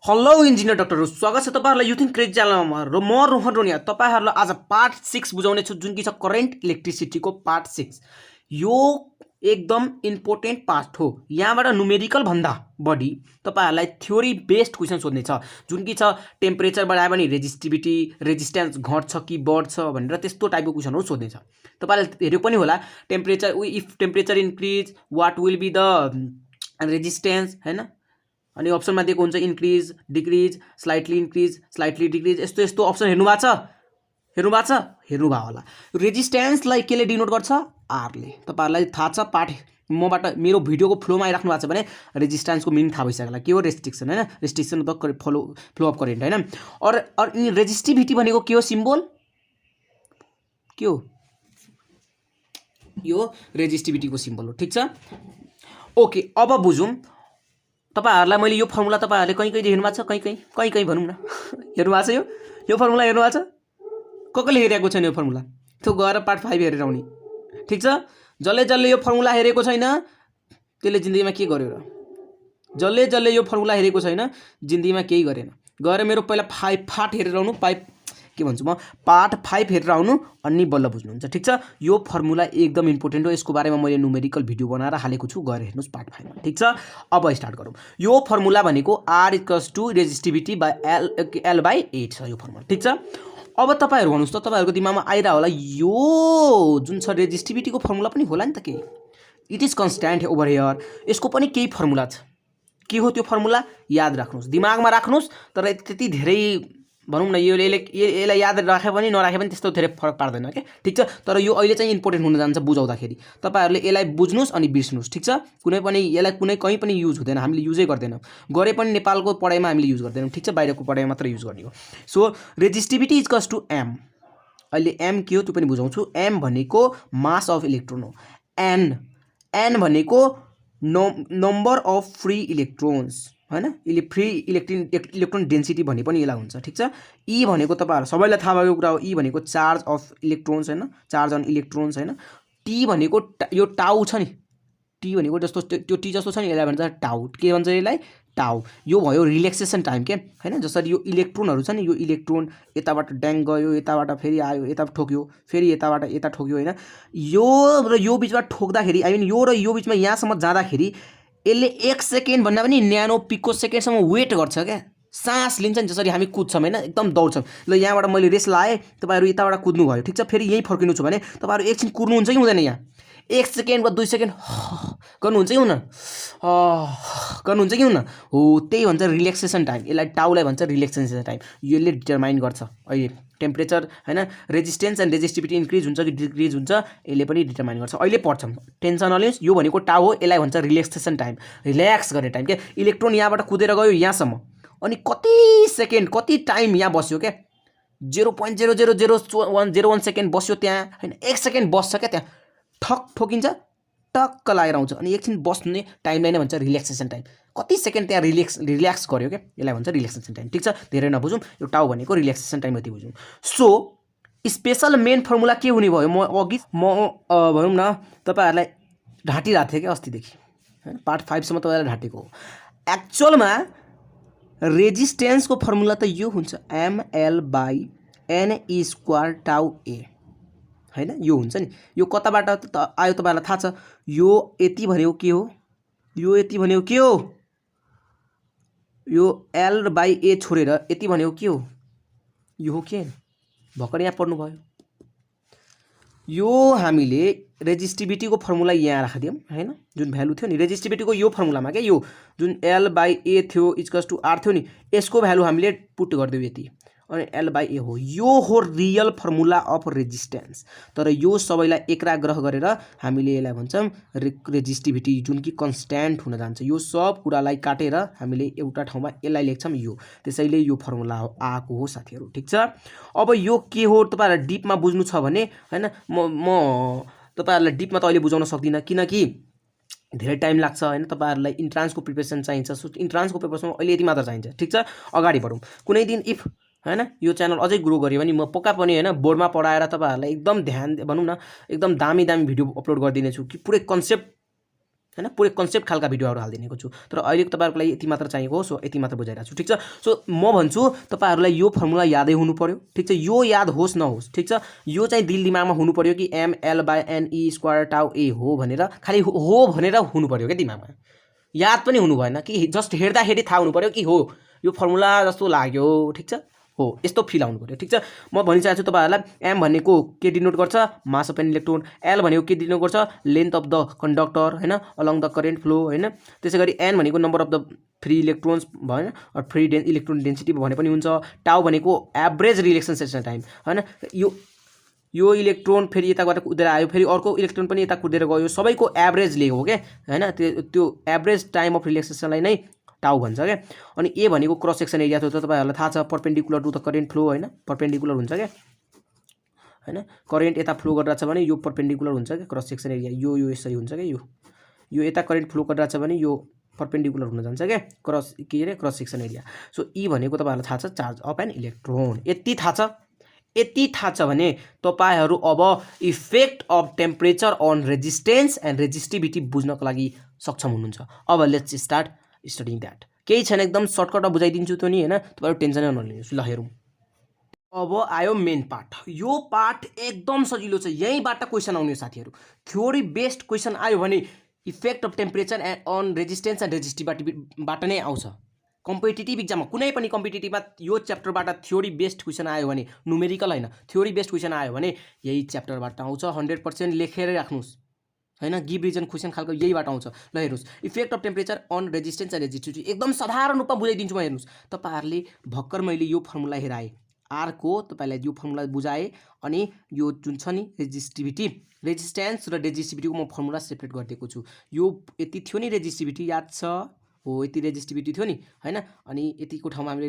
Hello engineer डाक्टरहरू, स्वागत छ तपाईँहरूलाई युथिङ क्रेज च्यानलमा। र म रोहन रोनिया तपाईँहरूलाई आज पार्ट 6 बुझाउने छु, जुन कि छ करेन्ट इलेक्ट्रिसिटीको पार्ट 6। यो एकदम इम्पोर्टेन्ट पार्ट हो। यहाँबाट न्युमेरिकल भन्दा बढी तपाईँहरूलाई थ्योरी बेस्ड क्वेसन सोध्ने छ, जुन कि छ टेम्परेचर बढायो भने रेजिस्टेन्स घट्छ कि बढ्छ भनेर त्यस्तो टाइपको क्वेसनहरू सोध्ने छ। तपाईँहरूले हेर्यो पनि होला, if temperature increase what will be the resistance, हैन। अनि अप्सनमा दिएको हुन्छ increase, decrease, slightly increase, slightly decrease, यस्तो यस्तो अप्सन हेर्नुभएको छ होला। रेजिस्टेन्सलाई केले डिनोट गर्छ? आरले। तपाईँहरूलाई थाहा छ, पाठ मबाट मेरो भिडियोको फ्लोमा आइराख्नु भएको छ भने रेजिस्टेन्सको मिनिङ थाहा भइसक्यो। के हो? रेस्ट्रिक्सन, हैन। Restriction the flow of current, हैन। और रेजिस्टिभिटी भनेको के हो? सिम्बल के हो? यो रेजिस्टिभिटीको सिम्बल हो, ठीक छ। ओके, अब बुझौँ। तपाईहरुलाई मैले यो फर्मुला तपाईहरुले कहीं देख्नु भएको छ, कहीं भनौँ न। हेर्नु भएको छ यो फर्मुला हेर्नु भएको छ? कसले हेरेको छैन यो फर्मुला? त्यो गएर पार्ट 5 हेरेर आउने, ठीक छ। जसले यो फर्मुला हेरेको छैन त्यसले जिन्दगीमा के गर्यो र? जसले यो फर्मुला हेरेको छैन जिन्दगीमा केही गरेन। गएर मेरो पहिला 5 पार्ट हेरेर आउनु, के भन्छु म, पार्ट 5 हेरेर आउनु, अनि बल्ल बुझ्नुहुन्छ, ठीक छ। यो फर्मुला एकदम इम्पोर्टेन्ट हो। यसको बारेमा मैले न्युमेरिकल भिडियो बनाएर हालेको छु, गएर हेर्नुस् पार्ट 5 मा, ठीक छ। अब स्टार्ट गरौँ। यो फर्मुला भनेको R equals to resistivity by L by 8 छ यो फर्मुला, ठीक छ। अब तपाईहरु भन्नुस् त, तपाईहरुको दिमागमा आइरा होला यो जुन छ रेजिस्टिभिटीको फर्मुला पनि होला नि त के? It is constant over here. यसको पनि केही फर्मुला छ। के हो त्यो फर्मुला? याद राख्नुस्, दिमागमा राख्नुस्। तर त्यति धेरै भनौँ न, यसलाई याद राखे पनि नराखे पनि त्यस्तो धेरै फरक पार्दैन के, ठीक छ। तर यो अहिले चाहिँ इम्पोर्टेन्ट हुन जान्छ बुझाउँदाखेरि। तपाईहरुले यसलाई बुझ्नुस् अनि बिर्स्नुस्, ठीक छ। कुनै पनि यसलाई कहीँ पनि युज हुँदैन, हामीले युजै गर्दैनौँ। गरे पनि नेपालको पढाइमा हामीले युज गर्दैनौँ, ठीक छ। बाहिरको पढाइमा मात्र युज गर्ने हो। So resistivity equals to M। अहिले M के हो त्यो पनि बुझाउँछु। M भनेको मास अफ इलेक्ट्रोन हो। N भनेको नम्बर अफ फ्री इलेक्ट्रोन्स, हैन। फ्री इलेक्ट्रोन डेन्सिटी भन्ने पनि यसलाई हुन्छ, ठीक छ। E भनेको तपाईहरु सबैलाई थाहा भएको कुरा हो। E भनेको चार्ज अफ इलेक्ट्रोन्स, हैन, चार्ज अन इलेक्ट्रोन्स, हैन। T भनेको यो टाउ छ नि, T भनेको जस्तो त्यो T जस्तो छ नि, यसलाई भन्छ टाउ। के भन्छ यसलाई? टाउ। यो भयो रिल्याक्सेसन टाइम के, हैन। जसरी यो इलेक्ट्रोनहरु छ नि, यो इलेक्ट्रोन यताबाट ड्याङ गयो, यताबाट फेरि आयो, यता ठोक्यो, फेरि यताबाट यता ठोक्यो, हैन। यो र यो बीचमा ठोक्दाखेरि, आई मीन यो र यो बीचमा यहाँसम्म जाँदाखेरि यसले 1 सेकेन्ड भन्दा पनि न्यानो पिको सेकेन्डसम्म वेट गर्छ क्या। सास लिन्छ नि, जसरी हामी कुद्छौँ, हैन, एकदम दौड्छौँ। ल यहाँबाट मैले रेस लाएँ, तपाईहरु यताबाट कुद्नु भयो, ठीक छ। फेरि यही फर्किनु छ भने तपाईहरु एकछिन कुर्नुहुन्छ कि हुँदैन? यहाँ 1 सेकेन्ड वा 2 सेकेन्ड गर्नुहुन्छ कि हुन्न? गर्नुहुन्छ कि हुन्न? हो, त्यही भन्छ रिल्याक्सेसन टाइम। यसलाई टाउलाई भन्छ रिल्याक्सेसन टाइम। यसले डिटरमाइन गर्छ अहिले टेम्परेचर, हैन, रेजिस्टेन्स एन्ड रेजिस्टिभिटी इन्क्रिज हुन्छ कि डिक्रिज हुन्छ, यसले पनि डिटरमाइन गर्छ। अहिले पढ्छौँ, टेन्सन नलिनुहोस्। यो भनेको टाउ हो, यसलाई भन्छ रिल्याक्सेसन टाइम, रिल्याक्स गर्ने टाइम के। इलेक्ट्रोन यहाँबाट कुदेर गयो यहाँसम्म, अनि कति सेकेन्ड कति टाइम यहाँ बस्यो क्या? 0.00001 सेकेन्ड बस्यो त्यहाँ, हैन। 1 सेकेन्ड बस्छ क्या त्यहाँ, ठक ठोकिन्छ, टक्क लागेर आउँछ, अनि एकछिन बस्ने टाइमलाई नै भन्छ रिल्याक्सेसन टाइम। कति सेकेन्ड त्यहाँ रिल्याक्स गर्यो क्या, यसलाई भन्छ रिल्याक्सेसन टाइम, ठीक छ। धेरै नबुझौँ, यो टाउ भनेको रिल्याक्सेसन टाइम यति बुझौँ। सो स्पेशल मेन फर्मुला के हुने भयो? म अघि भनौँ न तपाईहरुलाई ढाँटिरहेको थिएँ क्या अस्तिदेखि, हैन। पार्ट 5 सम्म तपाईहरुलाई ढाँटेको हो। एक्चुअलमा रेजिस्टेन्सको फर्मुला त यो हुन्छ ML बाई N स्क्वायर टाउ A, हैन। यो हुन्छ नि। यो कताबाट आयो तपाईहरुलाई थाहा छ? यो यति भनेको के हो? यो यति भनेको के हो? यो L बाई A छोडेर यति भनेको के हो? यो हो के? भर्खर यहाँ पढ्नु भयो। यो हामीले रेजिस्टिभिटीको फर्मुला यहाँ राखिदियौँ, हैन। जुन भ्यालु थियो नि रेजिस्टिभिटीको यो फर्मुलामा के, यो जुन L बाई A थियो इक्वल्स टु R थियो नि, यसको भ्यालु हामीले पुट गरिदियौँ यति, अनि L बाई A हो। यो हो रियल फर्मुला अफ रेजिस्टेन्स। तर यो सबैलाई एकराग्रह गरेर हामीले यसलाई भन्छौँ रेजिस्टिभिटी, जुन कि कन्स्ट्यान्ट हुन जान्छ। यो सब कुरालाई काटेर हामीले एउटा ठाउँमा यसलाई लेख्छौँ यो, त्यसैले यो फर्मुला हो आएको हो साथीहरु, ठीक छ। अब यो के हो तपाईहरुलाई डिपमा बुझ्नु छ भने, हैन, म तपाईहरुलाई डिपमा त अहिले बुझाउन सक्दिनँ, किनकि धेरै टाइम लाग्छ, हैन। तपाईहरुलाई इन्ट्रान्सको प्रिपरेसन चाहिन्छ। सो इन्ट्रान्सको प्रिपरेसन अहिले यति मात्र चाहिन्छ, ठीक छ। अगाडि बढौँ। कुनै दिन इफ, हैन, यो च्यानल अझै ग्रो गर्यो भने म पक्का पनि, हैन, बोर्डमा पढाएर तपाईहरुलाई एकदम ध्यान भनौँ न एकदम दामी भिडियो अपलोड गरिदिनेछु कि पुरै कन्सेप्ट हैन पुरै कन्सेप्ट खालका भिडियोहरू हालिदिएको छु तर अहिले तपाईहरुको लागि यति मात्र चाहिएको हो सो यति मात्र बुझाइराछु ठीक छ सो म भन्छु तपाईहरुलाई यो फर्मुला यादै हुनु पर्यो ठीक छ यो याद होस् नहोस् ठीक छ यो चाहिँ दिल दिमागमा हुनु पर्यो कि ml/ne² टाउ a हो भनेर खाली हो भनेर हुनु पर्यो के दिमागमा याद पनि हुनु भएन कि जस्ट हेर्दाखेरि थाहा हुनु पर्यो कि हो यो फर्मुला जस्तो लाग्यो ठीक छ हो यस्तो फिल आउनु पर्यो ठीक छ म भनिसकेको छु तपाईहरुलाई m भनेको के डिनोट गर्छ mass of an electron l भनेको के डिनोट गर्छ लेन्थ अफ द कन्डक्टर हैन अलोङ द करेन्ट फ्लो हैन त्यसैगरी n भनेको number of the free electrons भएन अर फ्री इलेक्ट्रोन डेन्सिटी भने पनि हुन्छ टाउ भनेको एभरेज रिलेक्सेसन टाइम हैन यो इलेक्ट्रोन फेरि यताबाट कुदेर आयो फेरि अर्को इलेक्ट्रोन पनि यता कुदेर गयो सबैको एभरेज ले हो के हैन त्यो एभरेज टाइम अफ रिलेक्सेसनलाई नै टाउ भन्छ के अनि ए भनेको क्रस सेक्सन एरिया त तपाईहरुलाई थाहा छ perpendicular to the current flow हैन परपेन्डिकुलर हुन्छ के हैन करेन्ट यता फ्लो गरिरहेछ भने यो परपेन्डिकुलर हुन्छ के क्रस सेक्सन एरिया यो यसरी हुन्छ के यो यता करेन्ट फ्लो गरिरहेछ भने यो परपेन्डिकुलर हुन जान्छ के क्रस सेक्सन एरिया सो ई भनेको तपाईहरुलाई थाहा छ चार्ज अफ एन इलेक्ट्रोन यति थाहा छ भने तपाईहरु अब effect of temperature on resistance and resistivity बुझ्नको लागि सक्षम हुनुहुन्छ अब लेट्स स्टार्ट स्टडीइङ दैट केही छैन एकदम सर्टकटमा बुझाइदिन्छु त नि हैन तपाईहरु टेन्सनै नलिनुस् ल हेरौं अब आयो मेन पार्ट यो पार्ट एकदम सजिलो छ यहीबाट क्वेशन आउने साथीहरु थ्योरी बेस्ड क्वेशन आयो भने effect of temperature on resistance and रेजिस्टिभिटीबाट नै आउँछ कम्पिटिटिभ एक्जाममा कुनै पनि कम्पिटिटिभमा यो च्याप्टरबाट थ्योरी बेस्ड क्वेशन आयो भने न्युमेरिकल हैन थ्योरी बेस्ड क्वेशन आयो भने यही च्याप्टरबाट आउँछ 100% लेखेर राख्नुस् हैन गिभ रिजन क्वेशन खालको यहीबाट आउँछ ल हेर्नुस् effect of temperature on resistance and resistivity एकदम साधारण रूपमा बुझाइदिन्छु म हेर्नुस् तपाईहरुले भक्कर मैले यो फर्मुला हेराए आर को तपाईलाई यो फर्मुला बुझाए अनि यो जुन छ नि रेजिस्टिभिटी रेजिस्टेन्स र रेजिस्टिभिटीको म फर्मुला सेपरेट गरिदिएको छु यो यति थियो नि रेजिस्टिभिटी याद छ हो यति रेजिस्टिभिटी थियो नि हैन अनि यतिको ठाउँमा हामीले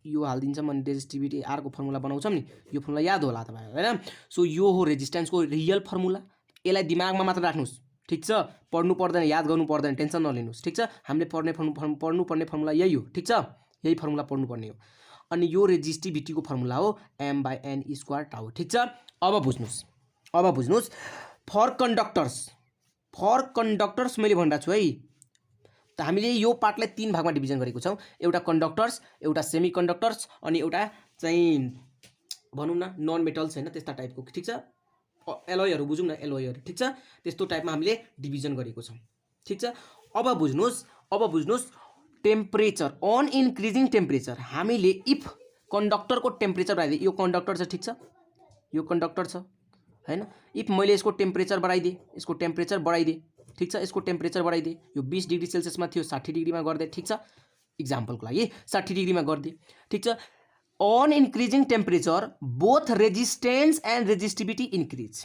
यो हाल्दिन्छौं अनि रेजिस्टिभिटी आर को फर्मुला बनाउँछौं नि यो फर्मुला याद होला तपाईहरुलाई हैन सो यो हो रेजिस्टेन्सको रियल फर्मुला यसलाई दिमागमा मात्र राख्नुस् ठीक छ पढ्नु पर्दैन याद गर्नु पर्दैन टेन्सन नलिनुस् ठीक छ हामीले पढ्नुपर्ने फर्मुला यही हो ठीक छ यही फर्मुला पढ्नुपर्ने हो अनि यो रेजिस्टिभिटीको फर्मुला हो m/n² टाउ ठीक छ अब बुझ्नुस् फर कन्डक्टर्स मैले भनिरहेको छु है त हामीले यो पार्टलाई तीन भागमा डिभिजन गरेको छौं एउटा कन्डक्टर्स एउटा सेमी कन्डक्टर्स अनि एउटा चाहिँ भनौं न नन मेटल्स हैन त्यस्ता टाइपको ठीक छ एलोयहरु बुझौं न एलोयहरु ठीक छ त्यस्तो टाइपमा हामीले डिभिजन गरेको छौं ठीक छ अब बुझ्नुस् टेम्परेचर अन इन्क्रिजिङ टेम्परेचर हामीले इफ कन्डक्टरको टेम्परेचर बढाइदिए यो कन्डक्टर छ ठीक छ यो कन्डक्टर छ हैन इफ मैले यसको टेम्परेचर बढाइदिए यसको टेम्परेचर बढाइदिए ठीक छ यसको टेम्परेचर बढाइदिए यो 20 डिग्री सेल्सियसमा थियो 60 डिग्रीमा गर्दै ठीक छ एक्जाम्पलको लागि 60 डिग्रीमा गर्दिए ठीक छ on increasing temperature both resistance and resistivity increase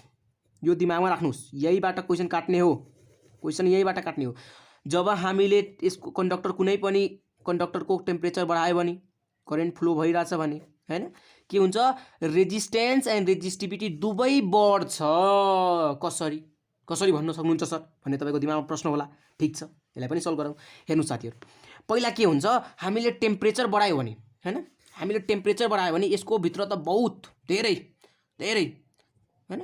यो दिमागमा राख्नुस् यहीबाट क्वेशन काट्ने हो जब हामीले यसको कन्डक्टर कुनै पनि कन्डक्टरको टेम्परेचर बढायो भने करेन्ट फ्लो भइराछ भने हैन के हुन्छ रेजिस्टेन्स एन्ड रेजिस्टिभिटी दुवै बढ्छ कसरी भन्न सक्नुहुन्छ सर भन्ने तपाईको दिमागमा प्रश्न होला ठीक छ यसलाई पनि सल्भ गरौँ हेर्नु साथीहरु पहिला के हुन्छ हामीले टेम्परेचर बढायो भने हैन हामीले टेम्परेचर बढायो भने यसको भित्र त बहुत धेरै हैन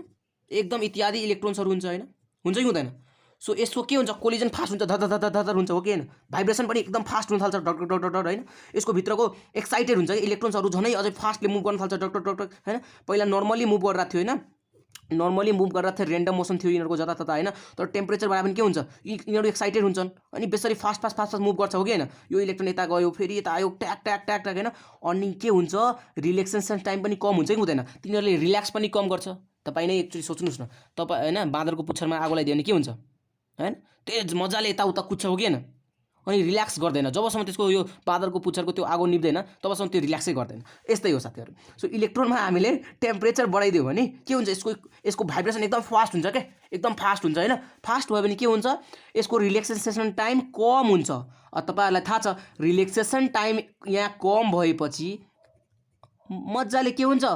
एकदम इत्यादि इलेक्ट्रोन्सहरु हुन्छ हैन हुन्छ कि हुँदैन सो यसको के हुन्छ कोलिजन फास्ट हुन्छ धर हुन्छ हो कि हैन भाइब्रेसन पनि एकदम फास्ट हुन थाल्छ डट हैन यसको भित्रको एक्साइटेड हुन्छ कि इलेक्ट्रोन्सहरु झनै अझै फास्टली मुभ गर्न थाल्छ डट हैन पहिला नर्मली मुभ गरिरहेको थियो हैन नर्मली मुभ गरिरहेको थियो रेन्डम मोसन थियो यिनीहरुको जतातता हैन तर टेम्परेचर बढायो भने के हुन्छ यिनीहरु एक्साइटेड हुन्छन् अनि बेसरी फास्ट मुभ गर्छ हो कि हैन यो इलेक्ट्रोन यता गयो फेरि यता आयो ट्याक हैन अनि के हुन्छ रिल्याक्सेसन टाइम पनि कम हुन्छ कि हुँदैन तिनीहरुले रिल्याक्स पनि कम गर्छ तपाई नै एक्चुअली सोच्नुस् न तपाई हैन बाँदरको पुच्छरमा आगो लगाइदियो भने के हुन्छ हैन तेज मजाले यता उता कुद्छ हो कि हैन अनि रिल्याक्स गर्दैन जबसम्म त्यसको यो बाँदरको पुच्छरको त्यो आगो निभ्दैन तबसम्म त्यो रिल्याक्सै गर्दैन यस्तै हो साथीहरु सो इलेक्ट्रोनमा हामीले टेम्परेचर बढाइदियो भने के हुन्छ यसको भाइब्रेसन एकदम फास्ट हुन्छ के एकदम फास्ट हुन्छ हैन फास्ट भयो भने के हुन्छ यसको रिल्याक्सेसन टाइम कम हुन्छ तपाईहरुलाई थाहा छ रिल्याक्सेसन टाइम यहाँ कम भएपछि मजाले के हुन्छ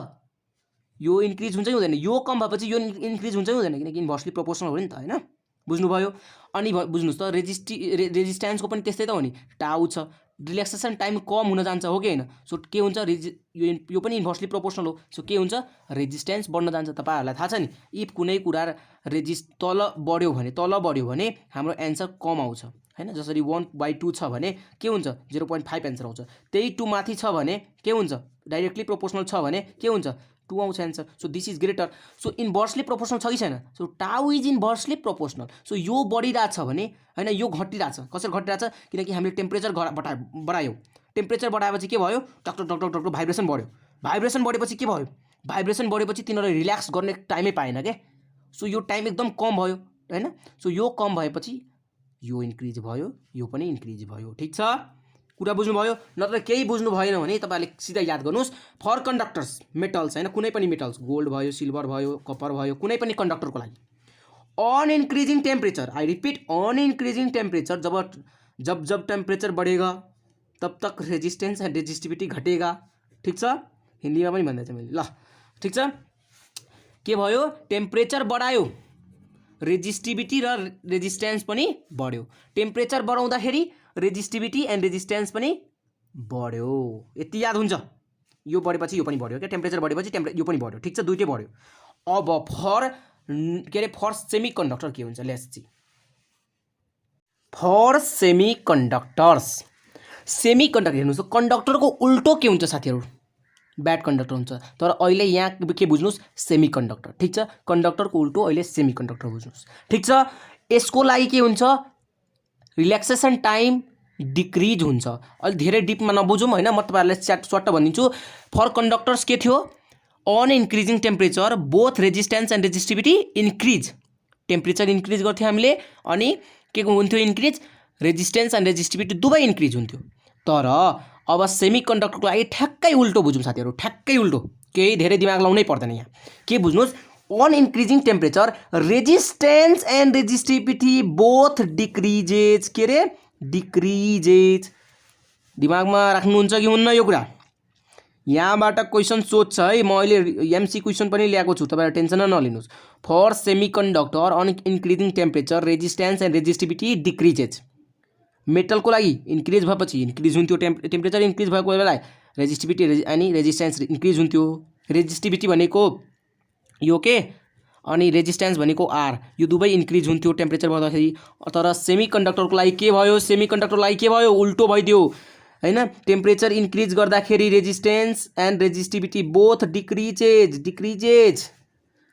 यो इन्क्रिज हुन्छ कि हुँदैन यो कम भएपछि यो इन्क्रिज हुन्छ कि हुँदैन किनकि इन्भर्सली प्रोपोर्सनल हो नि त हैन बुझ्नुभयो अनि बुझ्नुस् त रेजिस्टेन्सको पनि त्यस्तै त हो नि टाउ छ रिल्याक्सेसन टाइम कम हुन जान्छ हो कि होइन। सो के हुन्छ यो पनि इन्भर्सली प्रोपोर्सनल हो। सो के हुन्छ रेजिस्टेन्स बढ्न जान्छ। तपाईँहरूलाई थाहा छ नि इफ कुनै कुरा तल बढ्यो भने हाम्रो एन्सर कम आउँछ हैन। जसरी 1/2 छ भने के हुन्छ 0.5 एन्सर आउँछ। त्यही 2 माथि छ भने के हुन्छ डाइरेक्टली प्रोपोर्सनल छ भने के हुन्छ 2 आउँछ answer. So this is greater. So inversely proportional छ कि छैन। सो टाउ इज इन्भर्सली प्रोपोर्सनल। सो यो बढिरहेछ भने हैन यो घटिरहेछ। कसरी घटिरहेछ किनकि हामीले टेम्परेचर बढायौँ। टेम्परेचर बढाएपछि के भयो टक टक टक टक भाइब्रेसन बढ्यो। भाइब्रेसन बढेपछि के भयो भाइब्रेसन बढेपछि तिनीहरूले रिल्याक्स गर्ने टाइमै पाएन के। सो यो टाइम एकदम कम भयो हैन। सो यो कम भएपछि यो इन्क्रिज भयो यो पनि इन्क्रिज भयो। ठीक छ कुरा बुझ्नुभयो। नत्र केही बुझ्नु भएन भने तपाईँहरूले सिधा याद गर्नुहोस् फर कन्डक्टर्स मेटल्स हैन कुनै पनि मेटल्स गोल्ड भयो सिल्भर भयो कपर भयो कुनै पनि कन्डक्टरको लागि on increasing temperature I repeat on increasing temperature जब जब टेम्परेचर बढ़ेगा तब तक रेजिस्टेंस एंड रेजिस्टिविटी घटेगा। ठीक छ हिन्दीमा पनि भन्दैछ मैले ल ठीक छ के भयो टेम्परेचर बढायो रेजिस्टिविटी र रेजिस्टेंस पनि बढ्यो। टेम्परेचर बढाउँदाखेरि रेजिस्टिविटी एंड रेजिस्टेंस पनि बढ्यो। यति याद हुन्छ यो बढेपछि यो पनि बढ्यो क्या टेम्परेचर बढेपछि यो पनि बढ्यो। ठीक छ दुईटै बढ्यो। अब फर के अरे फर सेमी कन्डक्टर के हुन्छ let's see. For semi conductors semi conductor हेर्नुहोस् कन्डक्टरको उल्टो के हुन्छ साथीहरू ब्याड कन्डक्टर हुन्छ। तर अहिले यहाँ के बुझ्नुहोस् सेमी कन्डक्टर। ठीक छ कन्डक्टरको उल्टो अहिले सेमी कन्डक्टर बुझ्नुहोस्। ठीक छ यसको लागि के हुन्छ रिल्याक्सेसन टाइम डिक्रिज हुन्छ। अलि धेरै डिपमा नबुझौँ हैन म तपाईहरुलाई सर्ट भनिदिन्छु। फर कन्डक्टर्स के थियो on increasing temperature both resistance and resistivity increase. Temperature increase गर्थ्यो हामीले अनि के हुन्थ्यो इन्क्रिज रेजिस्टेन्स एन्ड रेजिस्टिभिटी दुवै इन्क्रिज हुन्थ्यो। तर अब सेमी कन्डक्टरको लागि ठ्याक्कै उल्टो बुझौँ साथीहरू ठ्याक्कै उल्टो केही धेरै दिमाग लाउनै पर्दैन यहाँ। के बुझ्नुहोस् on increasing temperature resistance and resistivity both decreases के रे डिक्रिजेज। दिमागमा राख्नुहुन्छ कि हुन्न यो कुरा। यहाँबाट क्वेसन सोध्छ है म अहिले एमसी क्वेसन पनि ल्याएको छु तपाईहरु टेन्सन नलिनुस्। For semiconductor on increasing temperature resistance and resistivity decreases. मेटलको लागि इन्क्रिज भएपछि इन्क्रिज हुन्थ्यो टेम्परेचर इन्क्रिज भएको बेला रेजिस्टिभिटी अनि रेजिस्टेन्स इन्क्रिज हुन्थ्यो। रेजिस्टिभिटी भनेको यो के अनि रेजिस्टेन्स भनेको आर यो दुवै इन्क्रिज हुन्थ्यो टेम्परेचर बढ्दाखेरि। तर सेमी कन्डक्टरको लागि के भयो सेमी कन्डक्टरको लागि के भयो उल्टो भइदियो हैन। टेम्परेचर इन्क्रिज गर्दाखेरि resistance and resistivity both decreases.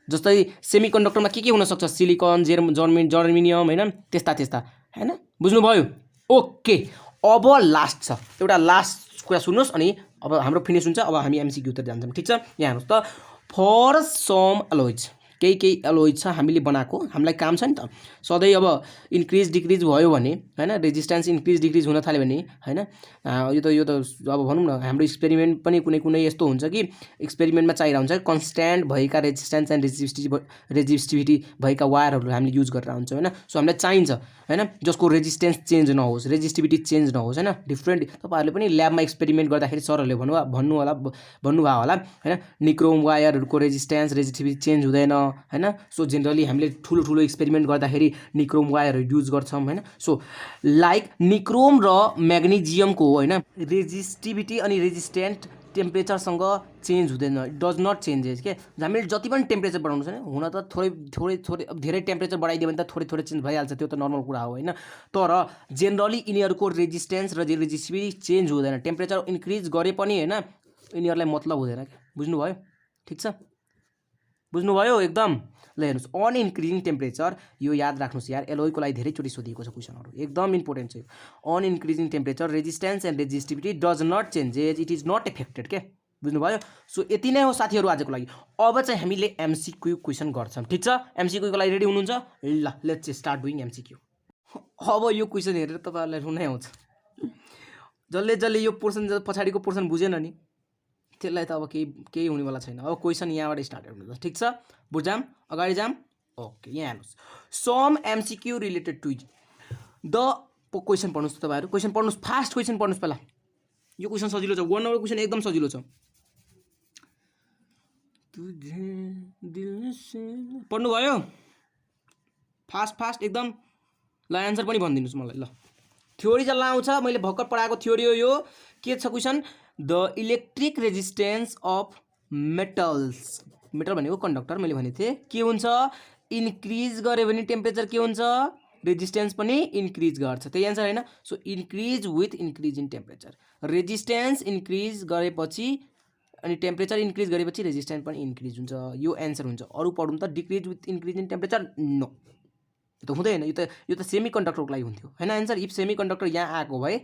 जस्तै सेमी कन्डक्टरमा के हुन सक्छ सिलिकन जर्मेनियम हैन त्यस्ता हैन बुझ्नुभयो। ओके अब लास्ट छ एउटा लास्ट कुरा सुन्नुहोस् अनि अब हाम्रो फिनिस हुन्छ। अब हामी एमसीक्यू तिर जान्छौँ। ठीक छ यहाँ हेर्नुहोस् त फर सम एलोइज केही एलोइज छ हामीले बनाएको हामीलाई काम छ नि त सधैँ अब इन्क्रिज डिक्रिज भयो भने हैन रेजिस्टेन्स इन्क्रिज डिक्रिज हुन थाल्यो भने हैन यो त अब भनौँ न हाम्रो एक्सपेरिमेन्ट पनि कुनै यस्तो हुन्छ कि एक्सपेरिमेन्टमा चाहिरहेको हुन्छ कन्स्ट्यान्ट भएका रेजिस्टेन्स एन्ड रेजिस्टिभिटी भएका वायरहरू हामीले युज गरेर हुन्छ हैन। सो हामीलाई चाहिन्छ हैन जसको रेजिस्टेन्स चेन्ज नहोस् रेजिस्टिभिटी चेन्ज नहोस् हैन। डिफ्रेन्ट तपाईहरुले पनि ल्याबमा एक्सपेरिमेन्ट गर्दाखेरि सरहरूले भन्नुभयो होला हैन निक्रोम वायरहरूको रेजिस्टेन्स रेजिस्टिभिटी चेन्ज हुँदैन हैन। सो जेनरली हामीले ठुलो एक्सपेरिमेन्ट गर्दाखेरि निक्रोम वायरहरू युज गर्छौं हैन। सो लाइक निक्रोम र म्याग्नेजियमको हैन रेजिस्टिभिटी अनि रेजिस्टेन्ट टेम्परेचरसँग चेन्ज हुँदैन डज नट चेन्जेस के। हामीले जति पनि टेम्परेचर बढाउनु छ हुन त थोरै अब धेरै टेम्परेचर बढाइदियो भने त थोरै चेन्ज भइहाल्छ त्यो त नर्मल कुरा हो हैन। तर जेनरली यिनीहरूको रेजिस्टेन्स र रेजिस्टिभिटी चेन्ज हुँदैन। टेम्परेचर इन्क्रिज गरे पनि हैन यिनीहरूलाई मतलब हुँदैन के बुझ्नुभयो। ठीक छ बुझ्नुभयो एकदम। ल हेर्नुहोस् अन इन्क्रिजिङ टेम्परेचर यो याद राख्नुहोस् यार एलोयको लागि धेरैचोटि सोधिएको छ क्वेसनहरू एकदम इम्पोर्टेन्ट छ। On increasing temperature resistance and resistivity does not changes it is not affected के बुझ्नुभयो। सो यति नै हो साथीहरू आजको लागि। अब चाहिँ हामीले एमसीक्यू क्वेसन गर्छौँ। ठीक छ एमसीक्यू को लागि रेडी हुनुहुन्छ ल लेट्स स्टार्ट डुइङ एमसीक्यू। अब यो क्वेसन हेरेर तपाईहरुलाई रुनै आउँछ जसले यो पोर्सन पछाडिको पोर्सन बुझेन नि त्यसलाई त अब केही हुनेवाला छैन। अब क्वेसन यहाँबाट स्टार्ट गर्नु ठीक छ बुझाम अगाडि जाम। ओके यहाँ हेर्नुहोस् some MCQ related to the question पढ्नुहोस् तपाईहरु क्वेसन पढ्नुहोस् फास्ट क्वेसन पढ्नुहोस् पहिला यो क्वेसन सजिलो छ 1 नम्बर क्वेसन एकदम सजिलो छ पढ्नु भयो फास्ट एकदम ल एन्सर पनि भनिदिनुस् मलाई ल थ्योरी जल्ला आउँछ मैले भर्खर पढाएको थ्योरी हो यो के छ question the electric resistance of metals metal भनेको कन्डक्टर मैले भनेको थिएँ के हुन्छ इन्क्रिज गऱ्यो भने टेम्परेचर के हुन्छ रेजिस्टेन्स पनि इन्क्रिज गर्छ त्यही एन्सर हैन so increase with increase in temperature resistance increase गरेपछि अनि टेम्परेचर इन्क्रिज गरेपछि रेजिस्टेन्स पनि इन्क्रिज हुन्छ यो एन्सर हुन्छ अरु पढौँ त decrease with increase in temperature no यो त हुँदैन यो त सेमी कन्डक्टरको लागि हुन्थ्यो हैन एन्सर इफ सेमी कन्डक्टर यहाँ आएको भए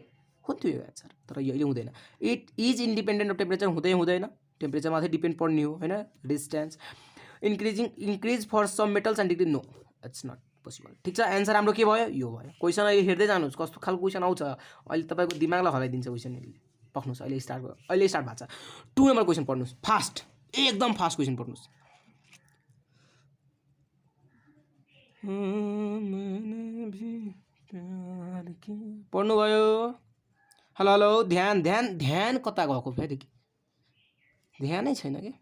हुन्थ्यो यो एन्सर तर यो अहिले हुँदैन it is independent of temperature हुँदैन टेम्परेचर माथि डिपेन्ड पर्ने हो हैन resistance increase for some metals and decrease no it's not possible ठीक छ एन्सर हाम्रो के भयो यो भयो क्वेसन अहिले हेर्दै जानुहोस् कस्तो खालको क्वेसन आउँछ अहिले तपाईँको दिमागलाई हराइदिन्छ क्वेसन पक्नुहोस् अहिले स्टार्ट भएको छ 2 नम्बर क्वेसन पढ्नुहोस् फास्ट एकदम फास्ट क्वेसन पढ्नुहोस् पढ्नुभयो हेलो हेलो ध्यान ध्यान ध्यान कता गएको फेरि ध्यानै छैन के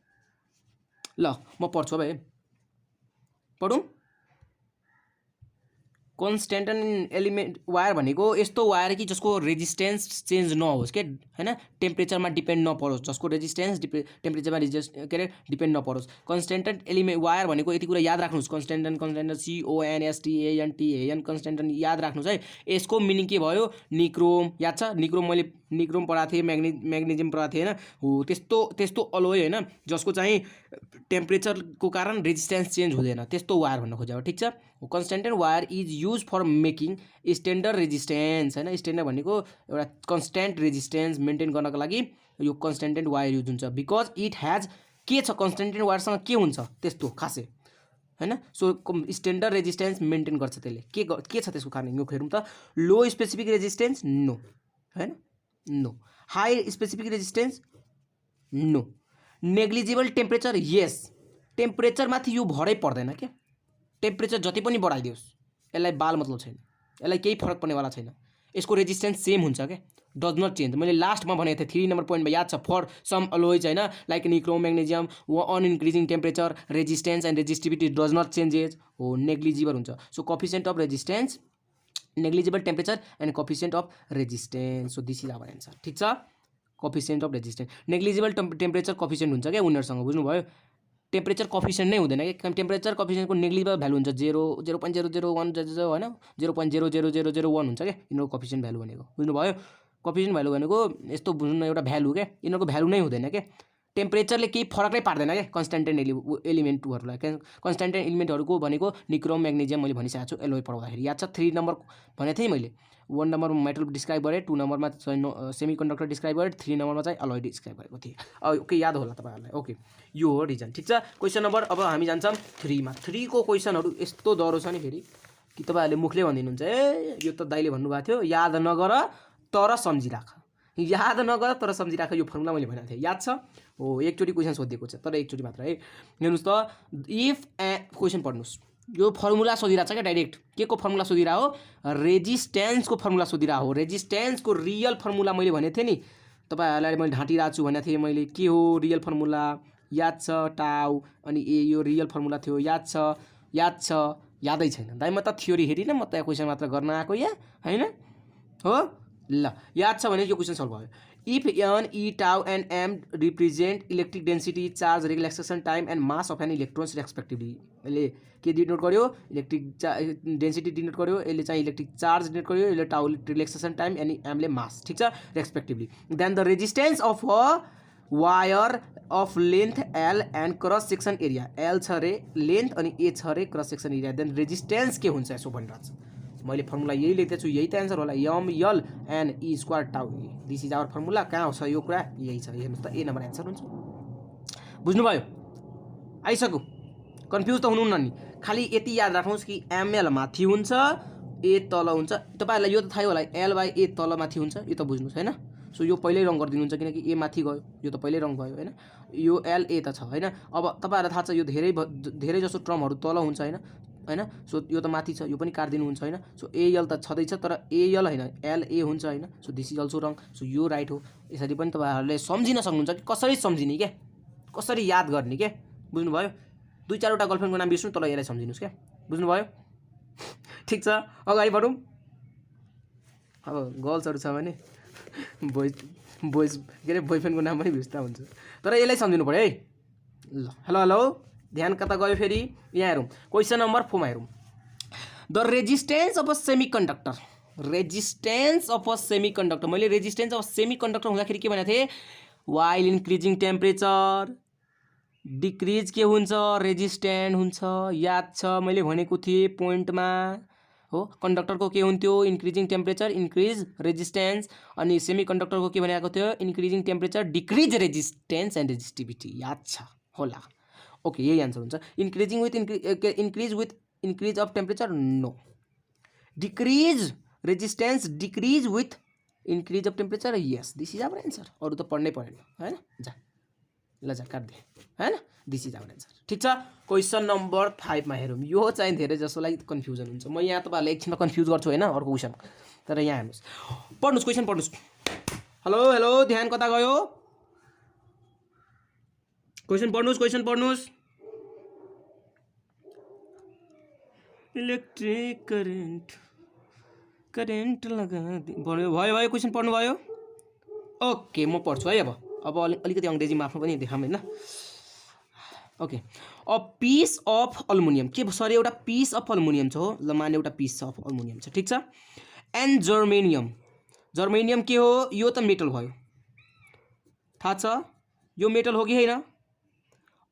ल म पढ्छु भाइ पढौँ कन्स्ट्यान्ट एलिमेन्ट वायर भनेको यस्तो वायर कि जसको रेजिस्टेन्स चेन्ज नहोस् के हैन टेम्परेचरमा डिपेन्ड नपरोस् जसको रेजिस्टेन्स टेम्परेचरमा के अरे डिपेन्ड नपरोस् कन्स्ट्यान्ट एलिमेन्ट वायर भनेको यति कुरा याद राख्नुहोस् कन्स्ट्यान्ट CONSTANT कन्स्ट्यान्ट याद राख्नुहोस् है यसको मिनिङ के भयो निक्रोम याद छ निक्रोम मैले निक्रोम पढाएको थिएँ म्याग्नेजियम पढाएको थिएँ हैन हो त्यस्तो अलोय हैन जसको चाहिँ टेम्परेचरको कारण रेजिस्टेन्स चेन्ज हुँदैन त्यस्तो वायर भन्न खोजेको ठीक छ constant wire is use for making standard resistance हैन स्ट्यान्डर्ड भनेको एउटा कन्स्ट्यान्ट रेजिस्टेन्स मेन्टेन गर्नको लागि यो कन्स्ट्यान्ट वायर युज हुन्छ बिकज इट हैज के छ कन्स्ट्यान्ट वायरसँग के हुन्छ त्यस्तो खासै हैन सो स्ट्यान्डर्ड रेजिस्टेन्स मेन्टेन गर्छ त्यसले के छ त्यसको कारण यो हेरौँ त लो स्पेसिफिक रेजिस्टेन्स नो हैन no high specific resistance no negligible temperature यस टेम्परेचरमाथि यो भरै पर्दैन के टेम्परेचर जति पनि बढाइदियोस् यसलाई बाल मतलब छैन यसलाई केही फरक पर्नेवाला छैन यसको रेजिस्टेन्स सेम हुन्छ क्या डज नट चेन्ज मैले लास्टमा भनेको थिएँ 3 नम्बर पोइन्टमा याद छ फर सम अलोइज हैन like nichrome magnesium on increasing temperature resistance and resistivity does not changes हो नेग्लिजिबल हुन्छ so coefficient of resistance negligible temperature and coefficient of resistance so this is our answer ठीक छ coefficient of resistance negligible temperature coefficient हुन्छ क्या उनीहरूसँग बुझ्नुभयो temperature coefficient नै हुँदैन कि टेम्परेचर कोफिसिएन्टको नेग्लिजिबल भ्यालु हुन्छ 0.001 हैन 0.00001 हुन्छ क्या यिनीहरूको कोफिसिएन्ट भ्यालु भनेको बुझ्नुभयो कोफिसिएन्ट भ्यालु भनेको यस्तो बुझ्नु एउटा भ्यालु क्या यिनीहरूको भ्यालु नै हुँदैन क्या टेम्परेचरले केही फरकै पार्दैन क्या कन्स्ट्यान्ट एलिमेन्टहरूलाई कन्स्ट्यान्ट एलिमेन्टहरूको भनेको निक्रोम म्याग्नेजियम मैले भनिसकेको छु एलोय पढाउँदाखेरि याद छ 3 नम्बर भनेको थिएँ मैले 1 नम्बरमा मेटल डिस्क्राइब गरेँ 2 नम्बरमा सेमी कन्डक्टर डिस्क्राइब गरेँ 3 नम्बरमा चाहिँ एलोय डिस्क्राइब गरेको थिएँ ओके याद होला तपाईँहरूलाई ओके यो हो रिजन ठीक छ क्वेसन नम्बर अब हामी जान्छौँ 3 मा 3 को क्वेसनहरू यस्तो डह्रो छ नि फेरि कि तपाईँहरूले मुखले भनिदिनुहुन्छ ए यो त दाइले भन्नुभएको थियो याद नगर तर सम्झिराख याद नगर तर सम्झिराख यो फर्मुला मैले भनेको थिएँ याद छ हो एकचोटि क्वेसन सोधिएको छ तर एकचोटि मात्र है हेर्नुहोस् त इफ क्वेसन पढ्नुहोस् यो फर्मुला सोधिरहेको छ क्या डाइरेक्ट के को फर्मुला सोधिरह हो रेजिस्टेन्सको फर्मुला सोधिरह हो रेजिस्टेन्सको रियल फर्मुला मैले भनेको थिएँ नि तपाईँहरूलाई मैले ढाँटिरहेको छु भनेको थिएँ मैले के हो रियल फर्मुला याद छ टाउ अनि ए यो रियल फर्मुला थियो याद छ यादै छैन दाइ म त थ्योरी हेरिनँ म त क्वेसन मात्र गर्न आएको या हैन हो ल याद छ भने यो क्वेसन सल्भ भयो if n e tau and m represent electric density charge relaxation time and mass of an electrons respectively यसले के डिनोट गर्यो इलेक्ट्रिक डेन्सिटी डिनोट गर्यो यसले चाहिँ इलेक्ट्रिक चार्ज डिनोट गर्यो यसले टाउ रिलेक्सेसन टाइम अनि एमले मास ठीक छ respectively then the resistance of a wire of length l and cross section area l छ रे लेन्थ अनि ए छ रे cross section area then resistance के हुन्छ यसो भनिरहेको छ मैले फर्मुला यही लेख्दैछु यही त एन्सर होला m l and e square tau this is our formula कहाँ छ यो कुरा यही छ हेर्नुहोस् त ए नम्बर एन्सर हुन्छ बुझ्नुभयो आइसक्यो कन्फ्युज त हुनुहुन्न नि खालि यति याद राख्नुहोस् कि एमएल माथि हुन्छ ए तल हुन्छ तपाईँहरूलाई यो त थाहै होला एल बाई ए तल माथि हुन्छ यो त बुझ्नुहोस् हैन सो यो पहिल्यै रङ गरिदिनुहुन्छ किनकि ए माथि गयो यो त पहिल्यै रङ भयो हैन यो एल ए त छ हैन अब तपाईँहरूलाई थाहा छ यो धेरै जसो टर्महरू तल हुन्छ हैन सो यो त माथि छ यो पनि काटिदिनुहुन्छ हैन सो एएल त छँदैछ तर एएल हैन एल ए हुन्छ हैन so this is also wrong so यो राइट हो यसरी पनि तपाईँहरूले सम्झिन सक्नुहुन्छ कि कसरी सम्झिने के कसरी याद गर्ने के बुझ्नुभयो 2-4 वटा गर्लफ्रेन्डको नाम बिर्स्नु तर यसलाई सम्झिनुस् क्या बुझ्नुभयो ठीक छ अगाडि बढौँ अब गर्ल्सहरू छ भने बोइज के अरे बोयफ्रेन्डको नाम पनि भिस्ता हुन्छ, तर यसलाई सम्झिनु पऱ्यो है। ल हेलो हेलो ध्यान कता गयो फेरि, यहाँ हेरौँ क्वेसन नम्बर 4मा हेरौँ। The resistance of a semi conductor, resistance of a semi conductor, मैले रेजिस्टेन्स अफ सेमी कन्डक्टर हुँदाखेरि के भनेको थिएँ, वाइल इन्क्रिजिङ टेम्परेचर डिक्रिज के हुन्छ, रेजिस्टेन्ट हुन्छ। याद छ मैले भनेको थिएँ पोइन्टमा हो, कन्डक्टरको के हुन्थ्यो, इन्क्रिजिङ टेम्परेचर इन्क्रिज रेजिस्टेन्स, अनि सेमी कन्डक्टरको के भनेको थियो, increasing temperature decrease resistance and resistivity. याद छ होला, ओके यही आन्सर हुन्छ। Increasing with increase with increase of temperature no, decrease resistance decrease with increase of temperature yes, this is our answer. अरू त पढ्नै परेन होइन, जा ल जा काट्दे होइन, दिस इज आवर एन्सर। ठिक छ, क्वेसन नम्बर 5मा हेरौँ। यो चाहिँ धेरै जसोलाई कन्फ्युजन हुन्छ, म यहाँ तपाईँहरूलाई एकछिनमा कन्फ्युज गर्छु होइन अर्को क्वेसन, तर यहाँ हेर्नुहोस्, पढ्नुहोस् क्वेसन पढ्नुहोस्। हेलो हेलो ध्यान कता गयो, क्वेसन पढ्नुहोस्, क्वेसन पढ्नुहोस्। इलेक्ट्रिक करेन्ट लगा भयो भयो, क्वेसन पढ्नु भयो, ओके म पढ्छु है। अब अलिकति अङ्ग्रेजीमा आफ्नो पनि देखाऊँ होइन, okay. A piece of aluminium, के सरी एउटा पिस अफ अल्मुनियम छ हो, ल माने एउटा पिस अफ अल्मुनियम छ, ठिक छ। एन्ड जर्मेनियम, जर्मेनियम के हो, यो त मेटल भयो थाहा छ, यो मेटल हो कि होइन,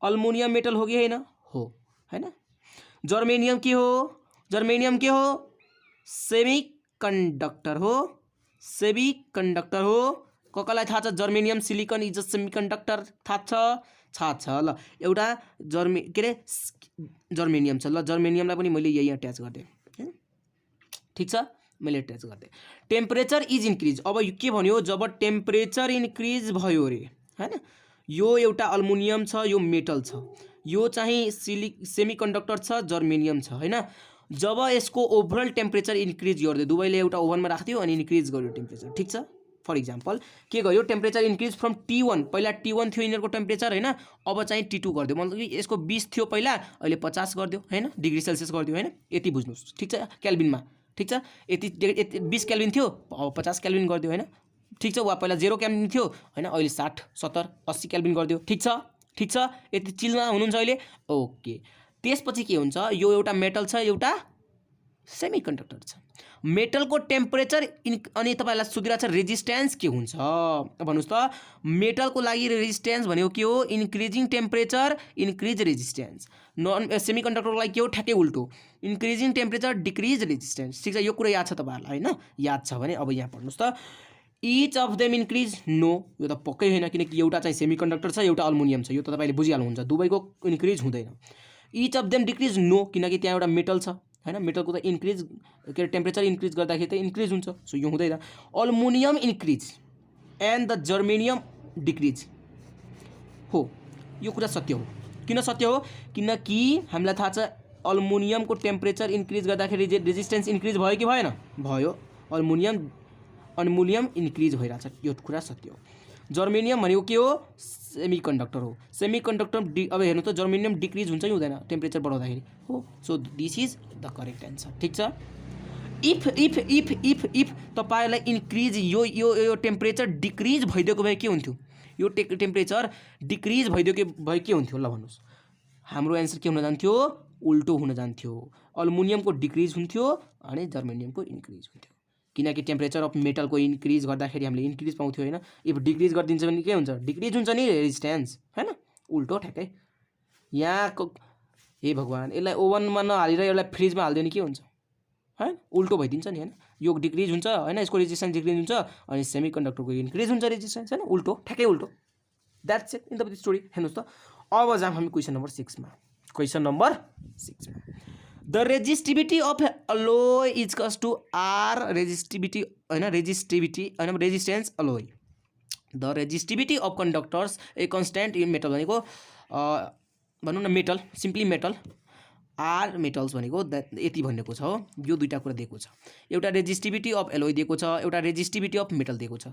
अल्मुनियम मेटल हो कि होइन, हो होइन। जर्मेनियम के हो, जर्मेनियम के हो, सेमी कन्डक्टर हो, सेमी कन्डक्टर हो। कसलाई थाहा छ, germanium silicon is a semi conductor, थाहा छ ल। एउटा के अरे जर्मेनियम छ, ल जर्मेनियमलाई पनि मैले यही अट्याच गरिदिएँ, ठिक छ, मैले अट्याच गरिदिएँ। टेम्परेचर इज इन्क्रिज, अब के भन्यो, जब टेम्परेचर इन्क्रिज भयो अरे होइन, यो एउटा अल्मुनियम छ, यो मेटल छ, यो चाहिँ सेमी कन्डक्टर छ, जर्मेनियम छ होइन। जब यसको ओभरअल टेम्परेचर इन्क्रिज गरिदियो, दुवैले एउटा ओभनमा राख्थ्यो अनि इन्क्रिज गर्यो टेम्परेचर, ठिक छ। फर इक्जाम्पल के गर्यो, टेम्परेचर इन्क्रिज फ्रम T1, पहिला T1 थियो यिनीहरूको टेम्परेचर होइन, अब चाहिँ T2 गरिदियो, मतलब कि यसको 20 थियो पहिला, अहिले 50 गरिदियो होइन, डिग्री सेल्सियस गरिदियो होइन, यति बुझ्नुहोस्, ठिक छ, केल्भिनमा, ठिक छ। यति 20 केल्भिन थियो, अब 50 केल्भिन गरिदियो होइन, ठिक छ। वा पहिला 0 केल्भिन थियो होइन, अहिले 60 70 80 केल्भिन गरिदियो, ठिक छ, ठिक छ। यति चिलमा हुनुहुन्छ अहिले, ओके। त्यसपछि के हुन्छ, यो एउटा मेटल छ, एउटा सेमी कन्डक्टर छ। मेटलको टेम्परेचर अनि तपाईँलाई सोधिरहेको छ रेजिस्टेन्स के हुन्छ भन्नुहोस् त। मेटलको लागि रेजिस्टेन्स भनेको के हो, increasing temperature increase resistance. Non semi कन्डक्टरको लागि के हो, ठ्याक्कै उल्टो, इन्क्रिजिङ टेम्परेचर डिक्रिज रेजिस्टेन्स, ठिक छ। यो कुरा याद छ तपाईँहरूलाई होइन, याद छ भने अब यहाँ पढ्नुहोस् त। Each of them increase no, यो त पक्कै होइन, किनकि एउटा चाहिँ सेमी कन्डक्टर छ, एउटा अल्मुनियम छ, यो त तपाईँले बुझिहाल्नुहुन्छ, दुवैको इन्क्रिज हुँदैन। Each of them decrease no, किनकि त्यहाँ एउटा मेटल छ होइन, मेटलको त इन्क्रिज के अरे टेम्परेचर इन्क्रिज गर्दाखेरि त इन्क्रिज हुन्छ, सो यो हुँदैन। Aluminium increase and the germanium decrease हो, यो कुरा सत्य हो। किन सत्य हो, किनकि हामीलाई थाहा छ अल्मुनियमको टेम्परेचर इन्क्रिज गर्दाखेरि रेजिस्टेन्स इन्क्रिज भयो कि भएन, भयो, अल्मुनियम इन्क्रिज भइरहेछ, यो कुरा सत्य हो। जर्मेनियम भनेको के हो, सेमी कन्डक्टर हो, सेमी कन्डक्टर अब हेर्नु त जर्मेनियम डिक्रिज हुन्छ कि हुँदैन टेम्परेचर बढाउँदाखेरि हो, so this is the correct answer, ठिक छ। If if if if if तपाईँलाई इन्क्रिज यो यो यो टेम्परेचर डिक्रिज भइदिएको भए के हुन्थ्यो, यो टेम्परेचर डिक्रिज भइदिएको भए के हुन्थ्यो, ल भन्नुहोस्। हाम्रो एन्सर के हुन जान्थ्यो, उल्टो हुन जान्थ्यो, अल्मुनियमको डिक्रिज हुन्थ्यो अनि जर्मेनियमको इन्क्रिज हुन्थ्यो, किनकि टेम्परेचर अफ मेटलको इन्क्रिज गर्दाखेरि हामीले इन्क्रिज पाउँथ्यो होइन। इफ डिक्रिज गरिदिन्छ भने के हुन्छ, डिक्रिज हुन्छ नि रेजिस्टेन्स होइन, उल्टो ठ्याक्कै। यहाँ हे भगवान्, यसलाई ओभनमा नहालेर यसलाई फ्रिजमा हालिदियो भने के हुन्छ होइन, उल्टो भइदिन्छ नि होइन, यो डिक्रिज हुन्छ होइन, यसको रेजिस्टेन्स डिक्रिज हुन्छ अनि सेमी कन्डक्टरको इन्क्रिज हुन्छ रेजिस्टेन्स होइन, उल्टो, ठ्याक्कै उल्टो, that's it in the story. हेर्नुहोस् त, अब जाऊँ हामी क्वेसन नम्बर 6मा। क्वेसन नम्बर 6मा, the resistivity of alloy is cause to r resistivity होइन, resistance alloy. The resistivity of conductors a constant in metal भनेको भनौँ न metal, simply metal, are metals भनेको यति भनेको छ हो, यो दुईवटा कुरा दिएको छ, एउटा रेजिस्टिभिटी अफ एलोय दिएको छ, एउटा रेजिस्टिभिटी अफ मेटल दिएको छ,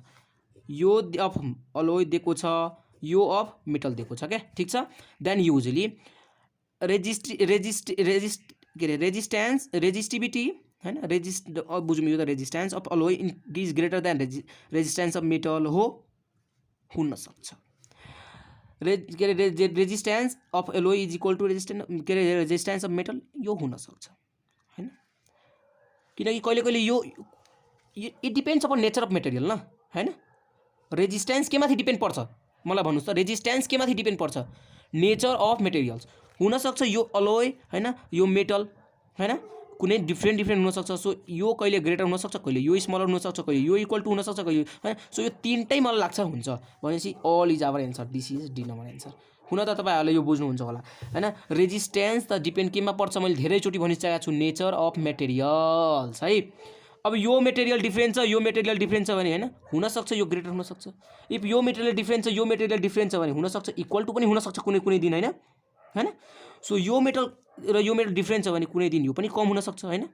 यो अफ अलोय दिएको छ, यो अफ मेटल दिएको छ क्या, ठिक छ। देन युजली रेजिस्टिभिटी हैन अब बुझौँ यो त resistance of alloy is greater than resistance of metal हो हुन सक्छ। के अरे resistance of alloy is equal to resistance of metal यो हुन सक्छ हैन, किनकि कहिले कहिले यो it depends upon nature of material न हैन। रेजिस्टेन्स के माथि डिपेन्ड पर्छ मलाई भन्नुस् त, रेजिस्टेन्स के माथि डिपेन्ड पर्छ, नेचर अफ मेटेरियल्स। हुन सक्छ यो अलोय हैन यो मेटल हैन कुनै डिफ्रेन्ट हुन सक्छ। सो यो कहिले ग्रेटर हुन सक्छ, कहिले यो स्मलर हुन सक्छ, कहिले यो इक्वल टु हुन सक्छ, कहिले हैन। सो यो तीनटै मलाई लाग्छ हुन्छ भनेपछि all is our answer, this is D number answer. हुन त तपाईहरुले यो बुझ्नुहुन्छ होला हैन। रेजिस्टेन्स त डिपेन्ड केमा पर्छ मैले धेरैचोटि भनिसकेको छु, नेचर अफ मेटेरियल्स है। अब यो मेटेरियल डिफ्रेन्ट छ, यो मेटेरियल डिफ्रेन्ट छ भने हैन हुन सक्छ यो ग्रेटर हुन सक्छ। इफ यो मेटेरियल डिफ्रेन्ट छ, यो मेटेरियल डिफ्रेन्ट छ भने हुन सक्छ इक्वल टु पनि हुन सक्छ कुनै कुनै दिन हैन। सो यो मेटल र यो मेटल डिफ्रेन्ट छ भने कुनै दिन यो पनि कम हुन सक्छ हैन।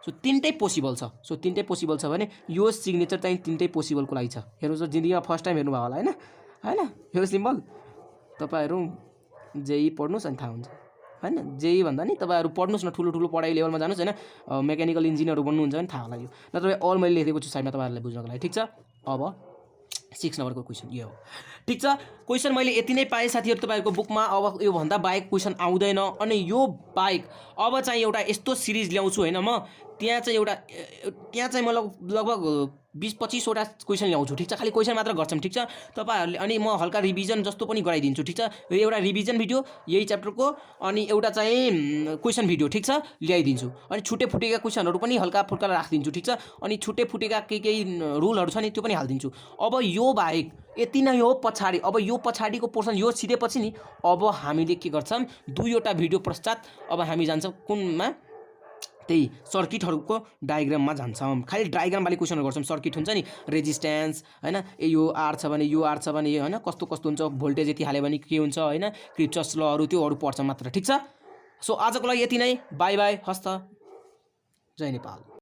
सो तीनटै पोसिबल छ। सो तीनटै पोसिबल छ भने यो सिग्नेचर चाहिँ तीनटै पोसिबलको लागि छ। हेर्नुस् जिन्दगीमा फर्स्ट टाइम हेर्नु भयो होला हैन यो सिम्बल। तपाईहरु जेई पढ्नुस् अनि थाहा हुन्छ हैन। जेई भन्दा नि तपाईहरु पढ्नुस् न, ठुलो ठुलो पढाइ लेभलमा जानुस् हैन, मेकानिकल इन्जिनियर बन्नुहुन्छ भने थाहा होला यो। नत्र अल मैले लेखेको छु साइडमा तपाईहरुलाई बुझ्नको लागि, ठीक छ। अब 6 नम्बरको क्वेसन यो हो, ठीक छ। क्वेसन मैले यति नै पाएँ साथीहरु तपाईहरुको बुकमा। अब यो भन्दा बाहेक क्वेसन आउँदैन। अनि यो बाहेक अब चाहिँ एउटा यस्तो सिरिज ल्याउँछु हैन म, त्यहाँ चाहिँ म लगभग 20-25 वटा क्वेसन ल्याउँछु, ठीक छ। खाली क्वेसन मात्र गर्छौं, ठीक छ तपाईहरुले। अनि म हल्का रिभिजन जस्तो पनि गराइदिन्छु, ठीक छ। एउटा रिभिजन भिडियो यही च्याप्टरको अनि एउटा चाहिँ क्वेसन भिडियो, ठीक छ, ल्याइदिन्छु। अनि छुटे फुटेका क्वेसनहरु पनि हल्का फुल्का राखिदिन्छु, ठीक छ। अनि छुटे फुटेका केही रुलहरु छ नि त्यो पनि हाल्दिन्छु। अब यो बाहेक यति नै हो पछाडी। अब यो पछाडीको पोर्सन यो सिधेपछि नि अब हामीले के गर्छौं, 2वटा भिडियो पश्चात अब हामी जान्छौं कुनमा, त्यही सर्किटहरुको डायग्राममा जान्छौं। खाली डायग्राम वाली क्वेसनहरु गर्छौं। सर्किट हुन्छ नि रेजिस्टेन्स हैन, यो आर छ भने यो आर छ भने हैन कस्तो कस्तो हुन्छ, भोल्टेज यति हाल्यो भने के हुन्छ हैन, किर्चस लहरु त्योहरु पढ्छौं मात्र, ठीक छ। सो आजको लागि यति नै, बाइ बाइ, हस्त, जय नेपाल।